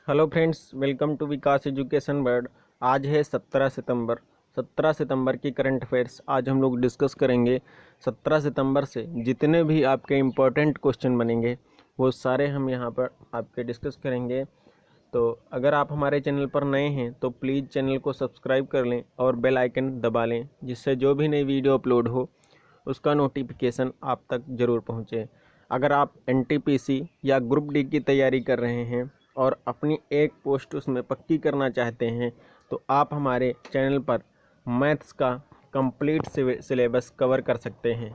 Hello friends, welcome to Vikas education world. आज है 17 सितंबर की करंट अफेयर्स आज हम लोग डिस्कस करेंगे। 17 सितंबर से जितने भी आपके इम्पोर्टेंट क्वेश्चन बनेंगे वो सारे हम यहाँ पर आपके डिस्कस करेंगे। तो अगर आप हमारे चैनल पर नए हैं तो प्लीज़ चैनल को सब्सक्राइब कर लें और बेल आइकन दबा लें, जिससे जो भी नई वीडियो अपलोड हो उसका नोटिफिकेशन आप तक ज़रूर पहुँचे। अगर आप एनटीपीसी या ग्रुप डी की तैयारी कर रहे हैं और अपनी एक पोस्ट उसमें पक्की करना चाहते हैं तो आप हमारे चैनल पर मैथ्स का कंप्लीट सिलेबस कवर कर सकते हैं।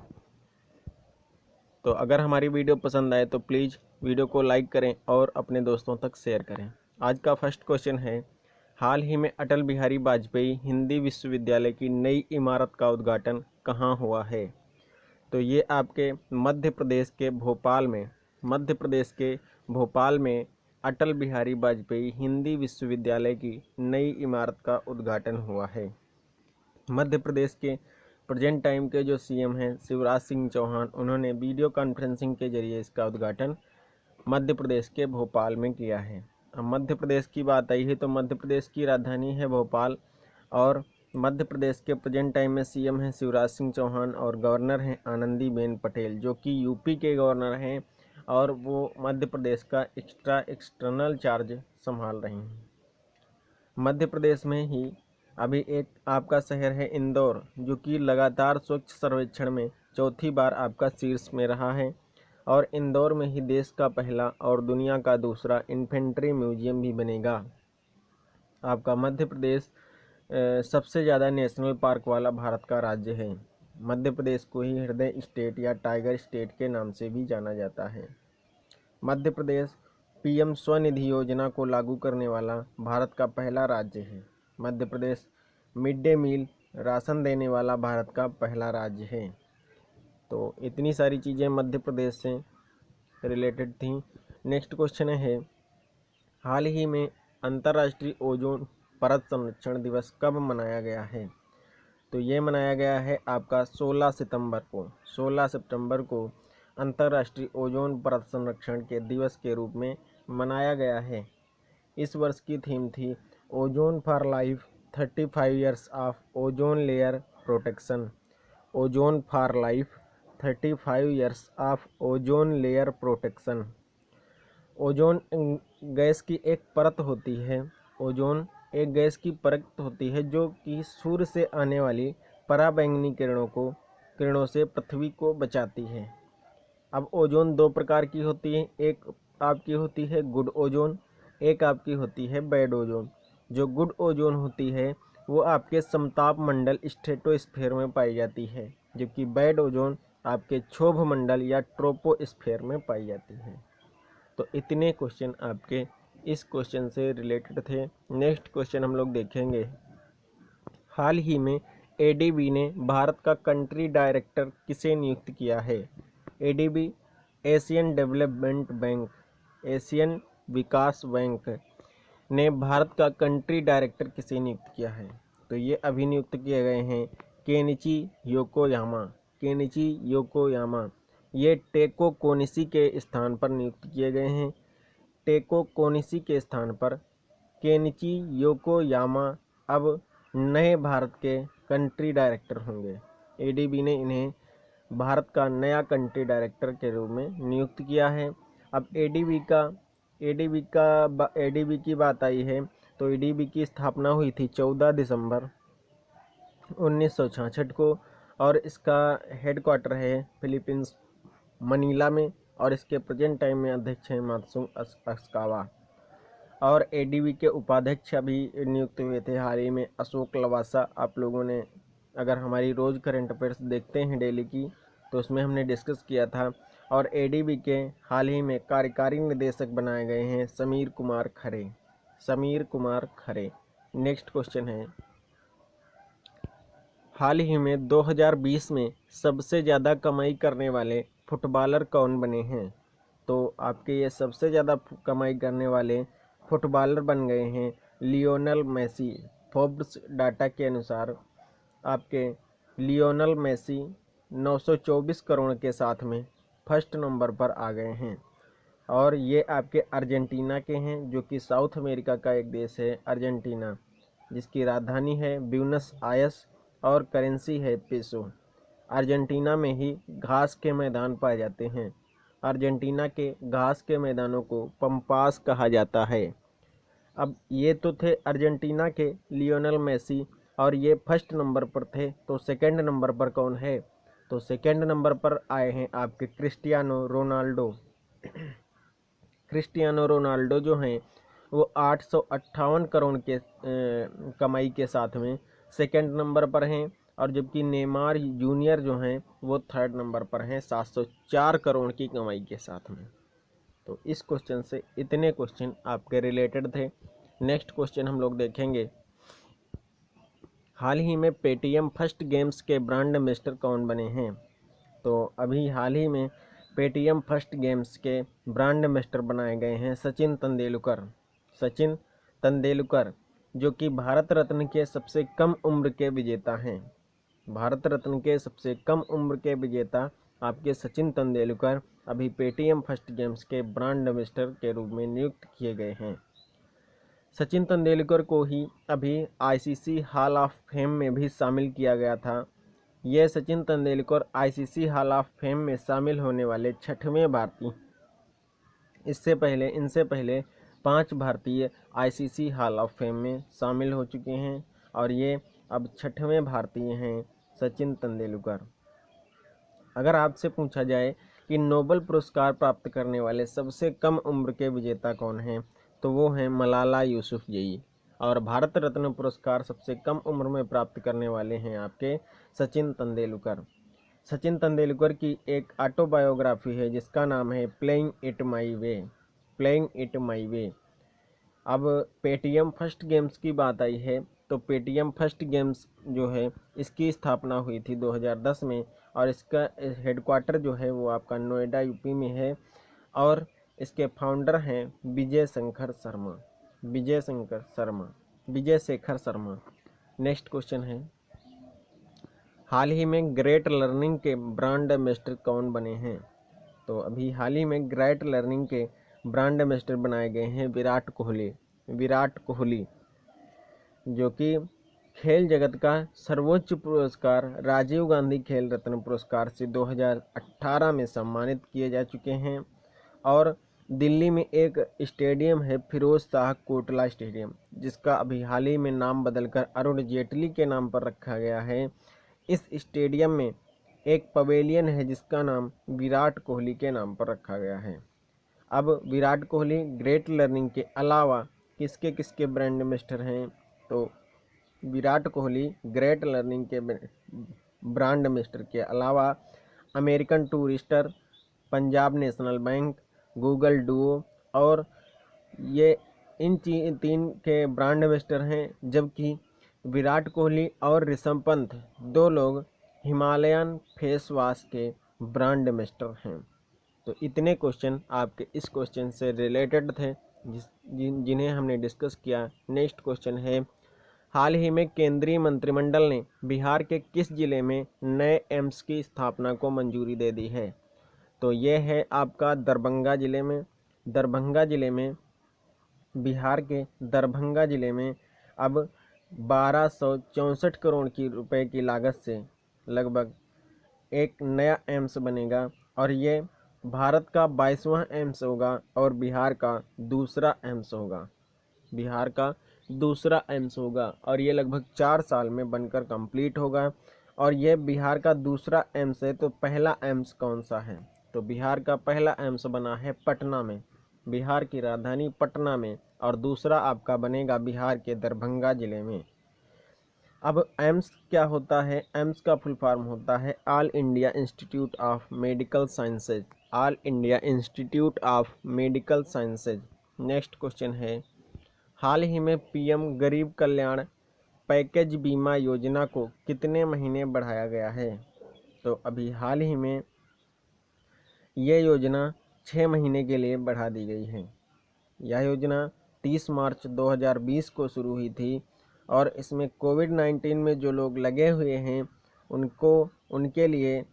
तो अगर हमारी वीडियो पसंद आए तो प्लीज़ वीडियो को लाइक करें और अपने दोस्तों तक शेयर करें। आज का फर्स्ट क्वेश्चन है, हाल ही में अटल बिहारी वाजपेयी हिंदी विश्वविद्यालय की नई इमारत का उद्घाटन कहाँ हुआ है? तो ये आपके मध्य प्रदेश के भोपाल में अटल बिहारी वाजपेयी हिंदी विश्वविद्यालय की नई इमारत का उद्घाटन हुआ है। मध्य प्रदेश के प्रेजेंट टाइम के जो सीएम हैं शिवराज सिंह चौहान, उन्होंने वीडियो कॉन्फ्रेंसिंग के जरिए इसका उद्घाटन मध्य प्रदेश के भोपाल में किया है। अब मध्य प्रदेश की बात आई है तो मध्य प्रदेश की राजधानी है भोपाल और मध्य प्रदेश के प्रेजेंट टाइम में सीएम हैं शिवराज सिंह चौहान और गवर्नर हैं आनंदीबेन पटेल, जो कि यूपी के गवर्नर हैं और वो मध्य प्रदेश का एक्सटर्नल चार्ज संभाल रही हैं। मध्य प्रदेश में ही अभी एक आपका शहर है इंदौर, जो कि लगातार स्वच्छ सर्वेक्षण में चौथी बार आपका शीर्ष में रहा है और इंदौर में ही देश का पहला और दुनिया का दूसरा इन्फेंट्री म्यूजियम भी बनेगा। आपका मध्य प्रदेश सबसे ज़्यादा नेशनल पार्क वाला भारत का राज्य है। मध्य प्रदेश को ही हृदय स्टेट या टाइगर स्टेट के नाम से भी जाना जाता है। मध्य प्रदेश पीएम स्वनिधि योजना को लागू करने वाला भारत का पहला राज्य है। Madhya Pradesh mid day meal ration देने वाला भारत का पहला राज्य है। तो इतनी सारी चीज़ें मध्य प्रदेश से रिलेटेड थी। नेक्स्ट क्वेश्चन है, हाल ही में अंतर्राष्ट्रीय ओजोन परत संरक्षण दिवस कब मनाया गया है? तो ये मनाया गया है आपका 16 सितंबर को अंतर्राष्ट्रीय ओजोन परत संरक्षण के दिवस के रूप में मनाया गया है। इस वर्ष की थीम थी ozone for life 35 years of ozone layer protection. Ozone for life 35 years of ozone layer protection. Ozone gas की एक परत होती है। ओजोन एक गैस की परत होती है जो कि सूर्य से आने वाली पराबैंगनी किरणों से पृथ्वी को बचाती है। अब ओजोन दो प्रकार की होती है, एक आपकी होती है गुड ओजोन, एक आपकी होती है बैड ओजोन। जो गुड ओजोन होती है वो आपके समताप मंडल स्ट्रेटोस्फेयर में पाई जाती है, जबकि बैड ओजोन आपके क्षोभ मंडल या ट्रोपोस्फेयर में पाई जाती है। तो इतने क्वेश्चन आपके इस क्वेश्चन से रिलेटेड थे। नेक्स्ट क्वेश्चन हम लोग देखेंगे, हाल ही में एडीबी ने भारत का कंट्री डायरेक्टर किसे नियुक्त किया है? ADB Asian development bank, Asian विकास बैंक ने भारत का कंट्री डायरेक्टर किसे नियुक्त किया है? तो ये अभी नियुक्त किए गए हैं केनिची योकोयामा। ये टेको कोनिशी के स्थान पर नियुक्त किए गए हैं। टेको कोनिशी के स्थान पर केनिची योकोयामा अब नए भारत के कंट्री डायरेक्टर होंगे। एडीबी ने इन्हें भारत का नया कंट्री डायरेक्टर के रूप में नियुक्त किया है। अब एडीबी की बात आई है तो एडीबी की स्थापना हुई थी 14 दिसंबर 1966 को और इसका हेडक्वार्टर है फिलीपींस मनीला में और इसके प्रेजेंट टाइम में अध्यक्ष हैं मात्सुंग अस्कावा। और एडीबी के उपाध्यक्ष अभी नियुक्त हुए थे हाल ही में अशोक लवासा। आप लोगों ने अगर हमारी रोज़ करंट अफेयर्स देखते हैं डेली की तो उसमें हमने डिस्कस किया था। और एडीबी के हाल ही में कार्यकारी निदेशक बनाए गए हैं समीर कुमार खरे। नेक्स्ट क्वेश्चन है, हाल ही में 2020 में सबसे ज़्यादा कमाई करने वाले फुटबॉलर कौन बने हैं? तो आपके ये सबसे ज़्यादा कमाई करने वाले फुटबॉलर बन गए हैं लियोनल मेसी। फोर्ब्स डाटा के अनुसार आपके लियोनल मेसी 924 करोड़ के साथ में फर्स्ट नंबर पर आ गए हैं। और ये आपके अर्जेंटीना के हैं, जो कि साउथ अमेरिका का एक देश है अर्जेंटीना, जिसकी राजधानी है ब्यूनस आयर्स और करेंसी है पेसो। अर्जेंटीना में ही घास के मैदान पाए जाते हैं। अर्जेंटीना के घास के मैदानों को पंपास कहा जाता है। अब ये तो थे अर्जेंटीना के लियोनेल मेसी, और ये फर्स्ट नंबर पर थे। तो सेकंड नंबर पर कौन है? तो सेकंड नंबर पर आए हैं आपके क्रिस्टियानो रोनाल्डो। क्रिस्टियानो रोनाल्डो जो हैं वो 858 करोड़ के कमाई के साथ में सेकंड नंबर पर हैं, और जबकि नेमार जूनियर जो हैं वो थर्ड नंबर पर हैं 704 करोड़ की कमाई के साथ में। तो इस क्वेश्चन से इतने क्वेश्चन आपके रिलेटेड थे। नेक्स्ट क्वेश्चन हम लोग देखेंगे, हाल ही में पेटीएम फर्स्ट गेम्स के ब्रांड एम्बेसडर कौन बने हैं? तो अभी हाल ही में पेटीएम फर्स्ट गेम्स के ब्रांड एम्बेसडर बनाए गए हैं सचिन तेंदुलकर। सचिन तेंदुलकर जो कि भारत रत्न के सबसे कम उम्र के विजेता हैं। भारत रत्न के सबसे कम उम्र के विजेता आपके सचिन तेंदुलकर अभी पेटीएम फर्स्ट गेम्स के ब्रांड एम्बेसडर के रूप में नियुक्त किए गए हैं। सचिन तेंदुलकर को ही अभी आईसीसी हॉल ऑफ फेम में भी शामिल किया गया था। ये Sachin Tendulkar ICC hall of fame में शामिल होने वाले 6वें भारतीय। इनसे पहले 5 भारतीय आईसीसी हॉल ऑफ फेम में शामिल हो चुके हैं, और ये अब 6वें भारतीय हैं सचिन तेंदुलकर। अगर आपसे पूछा जाए कि नोबेल पुरस्कार प्राप्त करने वाले सबसे कम उम्र के विजेता कौन हैं, तो वो हैं मलाला यूसुफजई। और भारत रत्न पुरस्कार सबसे कम उम्र में प्राप्त करने वाले हैं आपके सचिन तेंदुलकर। सचिन तेंदुलकर की एक ऑटोबायोग्राफी है जिसका नाम है playing it my way. Playing it my way. अब पेटीएम फर्स्ट गेम्स की बात आई है, तो पेटीएम फर्स्ट गेम्स जो है इसकी स्थापना हुई थी 2010 में, और इसका हेडक्वार्टर जो है वो आपका नोएडा यूपी में है, और इसके फाउंडर हैं विजय शेखर शर्मा। नेक्स्ट क्वेश्चन है, हाल ही में ग्रेट लर्निंग के ब्रांड एम्बेसडर कौन बने हैं? तो अभी हाल ही में ग्रेट लर्निंग के ब्रांड एम्बेसडर बनाए गए हैं विराट कोहली, जो कि खेल जगत का सर्वोच्च पुरस्कार राजीव गांधी खेल रत्न पुरस्कार से 2018 में सम्मानित किए जा चुके हैं। और दिल्ली में एक स्टेडियम है फिरोज शाह कोटला स्टेडियम, जिसका अभी हाल ही में नाम बदलकर अरुण जेटली के नाम पर रखा गया है। इस स्टेडियम में एक पवेलियन है जिसका नाम विराट कोहली के नाम पर रखा गया है। अब विराट कोहली ग्रेट लर्निंग के अलावा किसके किसके ब्रांड एम्बेसडर हैं? तो विराट कोहली ग्रेट लर्निंग के ब्रांड एम्बेसडर के अलावा American Tourister, Punjab national bank, Google Duo, और ये इन 3 के ब्रांड एम्बेसडर हैं। जबकि विराट कोहली और ऋषभ पंत 2 लोग हिमालयन फेस वॉश के ब्रांड एम्बेसडर हैं। तो इतने क्वेश्चन आपके इस क्वेश्चन से रिलेटेड थे जिन्हें हमने डिस्कस किया। नेक्स्ट क्वेश्चन है, हाल ही में केंद्रीय मंत्रिमंडल ने बिहार के किस जिले में नए एम्स की स्थापना को मंजूरी दे दी है? तो ये है आपका दरभंगा जिले में। बिहार के दरभंगा जिले में अब 1264 करोड़ की रुपए की लागत से लगभग एक नया एम्स बनेगा, और ये भारत का 22वां एम्स होगा और बिहार का दूसरा एम्स होगा, और ये लगभग 4 साल में बनकर कंप्लीट होगा। और ये बिहार का दूसरा एम्स है, तो पहला एम्स कौन सा है? तो बिहार का पहला एम्स बना है पटना में, बिहार की राजधानी पटना में, और दूसरा आपका बनेगा बिहार के दरभंगा जिले में। अब एम्स क्या होता है? एम्स का फुल फॉर्म होता है all India institute of medical sciences. Next question है, हाल ही में पीएम गरीब कल्याण पैकेज बीमा योजना को कितने महीने बढ़ाया गया है? तो अभी हाल ही में ये योजना 6 महीने के लिए बढ़ा दी गई है। यह योजना 30 मार्च 2020 को शुरू हुई थी, और इसमें कोविड-19 में जो लोग लगे हुए हैं उनके लिए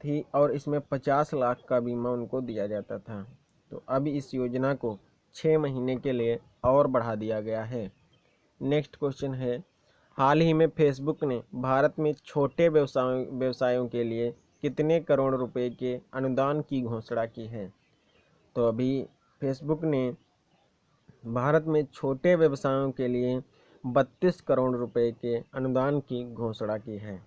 थी, और इसमें 50 लाख का बीमा उनको दिया जाता था। तो अब इस योजना को 6 महीने के लिए और बढ़ा दिया गया है। नेक्स्ट क्वेश्चन है, हाल ही में फेसबुक ने भारत में छोटे व्यवसायों के लिए कितने करोड़ रुपए के अनुदान की घोषणा की है? तो अभी फेसबुक ने भारत में छोटे व्यवसायों के लिए 32 करोड़ रुपए के अनुदान की घोषणा की है।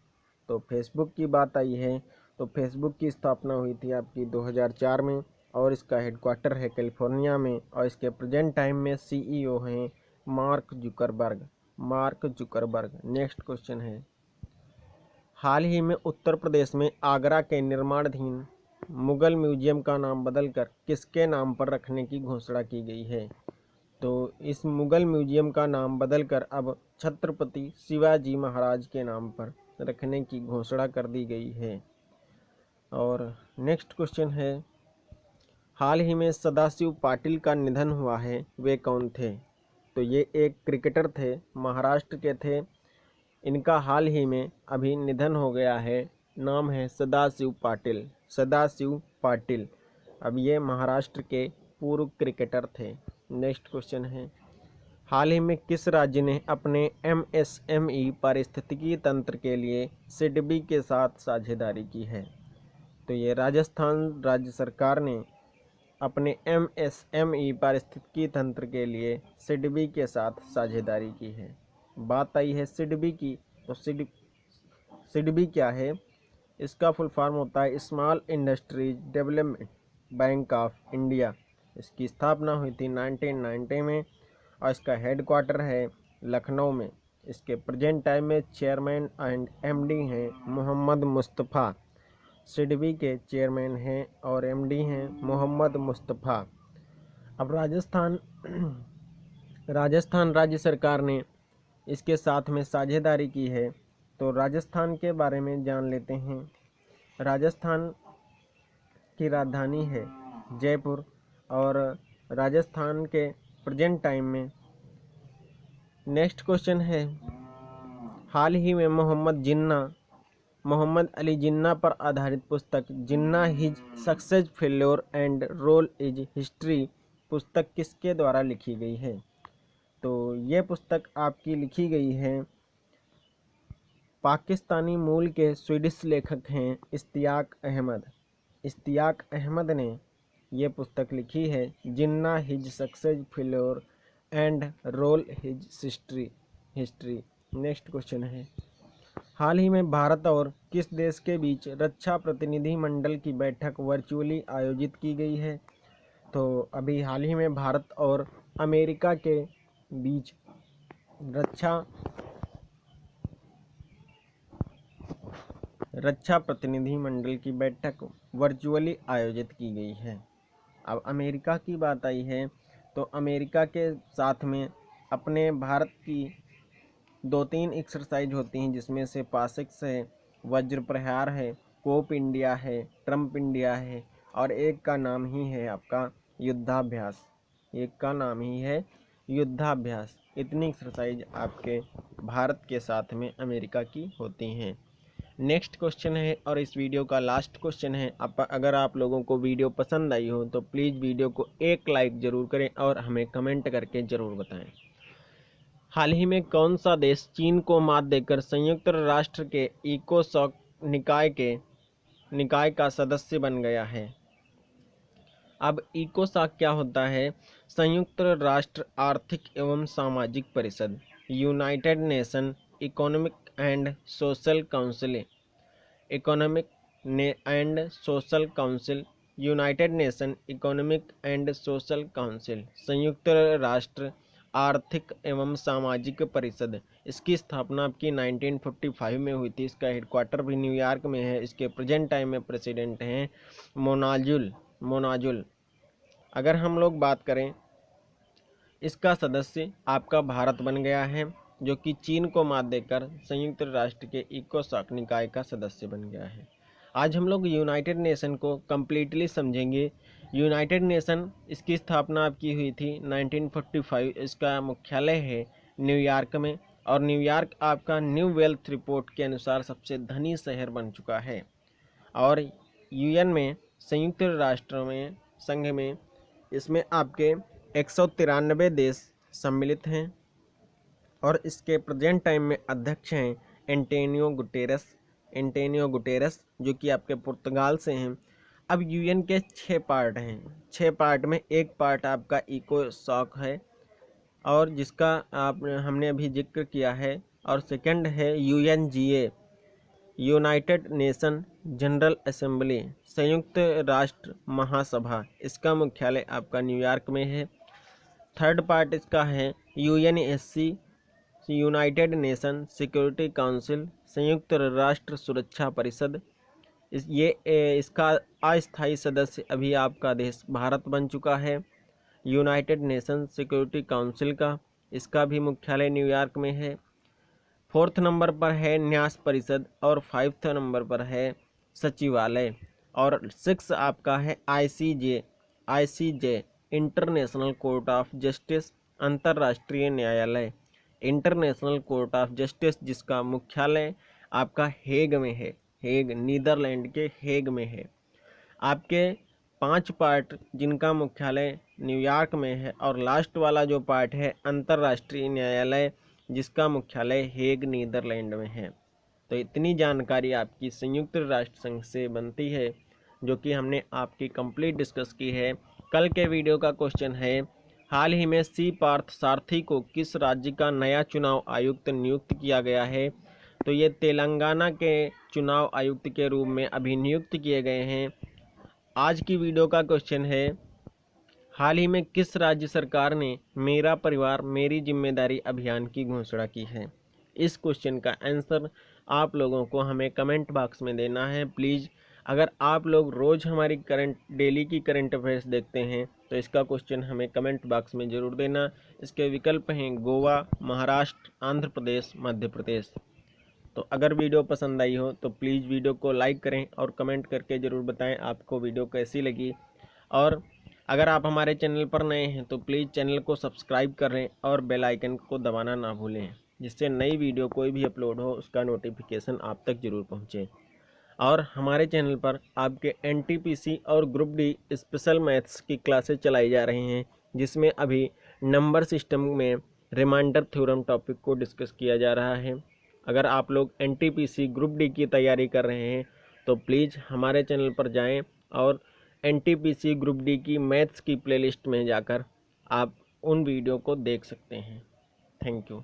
तो फेसबुक की बात आई है तो फेसबुक की स्थापना हुई थी आपकी 2004 में और इसका हेडक्वार्टर है कैलिफोर्निया में और इसके प्रेजेंट टाइम में सीईओ हैं मार्क जुकरबर्ग। नेक्स्ट क्वेश्चन है, हाल ही में उत्तर प्रदेश में आगरा के निर्माणाधीन मुगल म्यूजियम का नाम बदलकर किसके नाम पर रखने की घोषणा की गई है? तो इस मुगल म्यूजियम का नाम बदलकर अब छत्रपति शिवाजी महाराज के नाम पर रखने की घोषणा कर दी गई है। और नेक्स्ट क्वेश्चन है, हाल ही में सदाशिव पाटिल का निधन हुआ है, वे कौन थे? तो ये एक क्रिकेटर थे, महाराष्ट्र के थे। इनका हाल ही में अभी निधन हो गया है। नाम है सदाशिव पाटिल। अब ये महाराष्ट्र के पूर्व क्रिकेटर थे। नेक्स्ट क्वेश्चन है, हाल ही में किस राज्य ने अपने एमएसएमई पारिस्थितिकी तंत्र के लिए सिडबी के साथ साझेदारी की है? तो ये राजस्थान राज्य सरकार ने अपने एमएसएमई पारिस्थितिकी तंत्र के लिए सिडबी के साथ साझेदारी की है। बात आई है सिडबी की, तो सिडबी क्या है? इसका फुल फॉर्म होता है small industries development bank of India. इसकी स्थापना हुई थी 1990 में और इसका हेडक्वार्टर है लखनऊ में। इसके प्रेजेंट टाइम में चेयरमैन एंड एमडी हैं मोहम्मद मुस्तफ़ा। सिडबी के चेयरमैन हैं और एमडी हैं मोहम्मद मुस्तफ़ा। अब राजस्थान राज्य सरकार ने इसके साथ में साझेदारी की है। तो राजस्थान के बारे में जान लेते हैं। राजस्थान की राजधानी है जयपुर और राजस्थान के प्रेजेंट टाइम में। नेक्स्ट क्वेश्चन है, हाल ही में मोहम्मद अली जिन्ना पर आधारित पुस्तक Jinnah his success failure and role is history पुस्तक किसके द्वारा लिखी गई है? तो ये पुस्तक आपकी लिखी गई है पाकिस्तानी मूल के स्वीडिश लेखक हैं इश्तियाक अहमद ने ये पुस्तक लिखी है Jinnah his success failure and role his history. Next question है, हाल ही में भारत और किस देश के बीच रक्षा प्रतिनिधि मंडल की बैठक वर्चुअली आयोजित की गई है? तो अभी हाल ही में भारत और अमेरिका के बीच रक्षा प्रतिनिधि मंडल की बैठक वर्चुअली आयोजित की गई है। अब अमेरिका की बात आई है तो अमेरिका के साथ में अपने भारत की 2-3 एक्सरसाइज होती हैं, जिसमें से पासिक्स है, वज्र प्रहार है, कोप इंडिया है, ट्रम्प इंडिया है और एक का नाम ही है आपका युद्धाभ्यास। इतनी एक्सरसाइज आपके भारत के साथ में अमेरिका की होती हैं। नेक्स्ट क्वेश्चन है और इस वीडियो का लास्ट क्वेश्चन है। अगर आप लोगों को वीडियो पसंद आई हो तो प्लीज़ वीडियो को एक लाइक ज़रूर करें और हमें कमेंट करके ज़रूर बताएं। हाल ही में कौन सा देश चीन को मात देकर संयुक्त राष्ट्र के इकोसॉक निकाय का सदस्य बन गया है? अब इकोसॉक क्या होता है? संयुक्त राष्ट्र आर्थिक एवं सामाजिक परिषद, United nation economic and social council, United nation economic and social council, संयुक्त राष्ट्र आर्थिक एवं सामाजिक परिषद। इसकी स्थापना आपकी 1945 में हुई थी। इसका हेडक्वार्टर भी न्यूयॉर्क में है। इसके प्रेजेंट टाइम में प्रेसिडेंट हैं मोनाजुल। अगर हम लोग बात करें, इसका सदस्य आपका भारत बन गया है, जो कि चीन को मात देकर संयुक्त राष्ट्र के इकोसॉक निकाय का सदस्य बन गया है। आज हम लोग यूनाइटेड नेशन को कम्प्लीटली समझेंगे। यूनाइटेड नेशन इसकी स्थापना आपकी हुई थी 1945। इसका मुख्यालय है न्यूयॉर्क में और न्यूयॉर्क आपका न्यू वेल्थ रिपोर्ट के अनुसार सबसे धनी शहर बन चुका है। और यूएन में संयुक्त राष्ट्र में संघ में इसमें आपके 193 देश सम्मिलित हैं और इसके प्रेजेंट टाइम में अध्यक्ष हैं एंटोनियो गुटेरस जो कि आपके पुर्तगाल से हैं। अब यूएन के 6 पार्ट हैं, 6 पार्ट में एक पार्ट आपका इकोसॉक है और जिसका आप हमने अभी जिक्र किया है, और सेकंड है UNGA United nation general assembly संयुक्त राष्ट्र महासभा, इसका मुख्यालय आपका न्यूयॉर्क में है। थर्ड पार्ट इसका है UNSC United nation security council संयुक्त राष्ट्र सुरक्षा परिषद, इसका अस्थायी सदस्य अभी आपका देश भारत बन चुका है। यूनाइटेड नेशन सिक्योरिटी काउंसिल का इसका भी मुख्यालय न्यूयॉर्क में है। 4th नंबर पर है न्यास परिषद और 5th नंबर पर है सचिवालय, और 6 आपका है ICJ international court of justice अंतर्राष्ट्रीय न्यायालय, इंटरनेशनल कोर्ट ऑफ जस्टिस, जिसका मुख्यालय आपका हेग में है, हेग नीदरलैंड के हेग में है। आपके 5 पार्ट जिनका मुख्यालय न्यूयॉर्क में है, और लास्ट वाला जो पार्ट है अंतर्राष्ट्रीय न्यायालय जिसका मुख्यालय हेग नीदरलैंड में है। तो इतनी जानकारी आपकी संयुक्त राष्ट्र संघ से बनती है जो कि हमने आपकी कंप्लीट डिस्कस की है। कल के वीडियो का क्वेश्चन है, हाल ही में सी पार्थ सारथी को किस राज्य का नया चुनाव आयुक्त नियुक्त किया गया है? तो ये तेलंगाना के चुनाव आयुक्त के रूप में अभी नियुक्त किए गए हैं। आज की वीडियो का क्वेश्चन है, हाल ही में किस राज्य सरकार ने मेरा परिवार मेरी जिम्मेदारी अभियान की घोषणा की है? इस क्वेश्चन का आंसर आप लोगों को हमें कमेंट बॉक्स में देना है। प्लीज़ अगर आप लोग रोज़ हमारी डेली की करंट अफेयर्स देखते हैं तो इसका क्वेश्चन हमें कमेंट बॉक्स में ज़रूर देना। इसके विकल्प हैं गोवा, महाराष्ट्र, आंध्र प्रदेश, मध्य प्रदेश। तो अगर वीडियो पसंद आई हो तो प्लीज़ वीडियो को लाइक करें और कमेंट करके ज़रूर बताएं आपको वीडियो कैसी लगी। और अगर आप हमारे चैनल पर नए हैं तो प्लीज़ चैनल को सब्सक्राइब करें और बेल आइकन को दबाना ना भूलें, जिससे नई वीडियो कोई भी अपलोड हो उसका नोटिफिकेशन आप तक ज़रूर पहुँचे। और हमारे चैनल पर आपके एनटीपीसी और ग्रुप डी स्पेशल मैथ्स की क्लासेस चलाई जा रही हैं, जिसमें अभी नंबर सिस्टम में रिमाइंडर थ्योरम टॉपिक को डिस्कस किया जा रहा है। अगर आप लोग एनटीपीसी ग्रुप डी की तैयारी कर रहे हैं तो प्लीज़ हमारे चैनल पर जाएं और एनटीपीसी ग्रुप डी की मैथ्स की प्लेलिस्ट में जाकर आप उन वीडियो को देख सकते हैं। Thank you.